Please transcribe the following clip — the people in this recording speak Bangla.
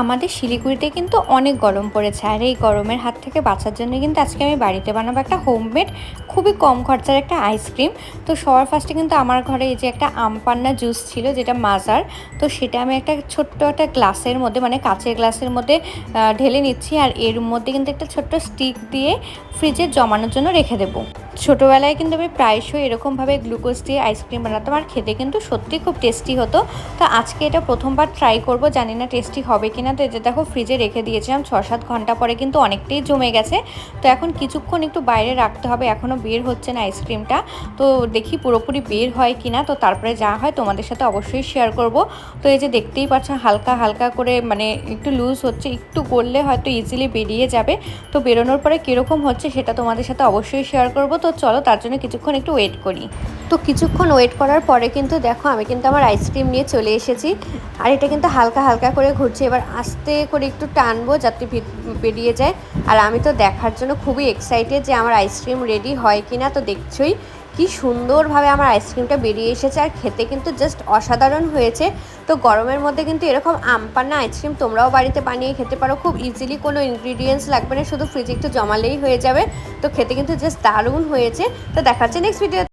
আমাদের শিলিগুড়িতে কিন্তু অনেক গরম পড়েছে, আর এই গরমের হাত থেকে বাঁচার জন্য কিন্তু আজকে আমি বাড়িতে বানাবো একটা হোমমেড খুবই কম খরচার একটা আইসক্রিম। তো সবার ফার্স্টে কিন্তু আমার ঘরে এই যে একটা আম পান্না জুস ছিল, যেটা মাজার। তো সেটা আমি একটা ছোট্ট একটা গ্লাসের মধ্যে, মানে কাচের গ্লাসের মধ্যে ঢেলে নিচ্ছি। আর এর মধ্যে কিন্তু একটা ছোট্ট স্টিক দিয়ে ফ্রিজে জমানোর জন্য রেখে দেবো। ছোটোবেলায় কিন্তু আমি প্রায়শই এরকমভাবে গ্লুকোজ দিয়ে আইসক্রিম বানাতাম, আর খেতে কিন্তু সত্যি খুব টেস্টি হতো। তো আজকে এটা প্রথমবার ট্রাই করব, জানি না টেস্টি হবে কিনা। তো যে দেখো ফ্রিজে রেখে দিয়েছিলাম 6-7 ঘন্টা পরে কিন্তু অনেকটাই জমে গেছে। তো এখন কিছুক্ষণ একটু বাইরে রাখতে হবে, এখনও বের হচ্ছে না আইসক্রিমটা। তো দেখি পুরোপুরি বের হয় কিনা, তো তারপরে যা হয় তোমাদের সাথে অবশ্যই শেয়ার করব। তো এই যে দেখতেই পাচ্ছ হালকা হালকা করে, মানে একটু লুজ হচ্ছে, একটু করলে হয়তো ইজিলি বেরিয়ে যাবে। তো বেরোনোর পরে কীরকম হচ্ছে সেটা তোমাদের সাথে অবশ্যই শেয়ার করব। তো চলো তার জন্য কিছুক্ষণ একটু ওয়েট করি। তো কিছুক্ষণ ওয়েট করার পরে কিন্তু দেখো আমি কিন্তু আমার আইসক্রিম নিয়ে চলে এসেছি। আর এটা কিন্তু হালকা হালকা করে ঘুরছে, এবার আস্তে করে একটু টানবো যাতে বেরিয়ে যায়। আর আমি তো দেখার জন্য খুবই এক্সাইটেড যে আমার আইসক্রিম রেডি হয় কিনা। তো দেখছোই কি সুন্দরভাবে আমার আইসক্রিমটা বেরিয়ে এসেছে, আর খেতে কিন্তু জাস্ট অসাধারণ হয়েছে। তো গরমের মধ্যে কিন্তু এরকম আম পান্না আইসক্রিম তোমরাও বাড়িতে বানিয়ে খেতে পারো, খুব ইজিলি, কোনো ইনগ্রিডিয়েন্টস লাগবে না, শুধু ফ্রিজে একটু জমালেই হয়ে যাবে। তো খেতে কিন্তু জাস্ট দারুণ হয়েছে। তো দেখাচ্ছে নেক্সট ভিডিও।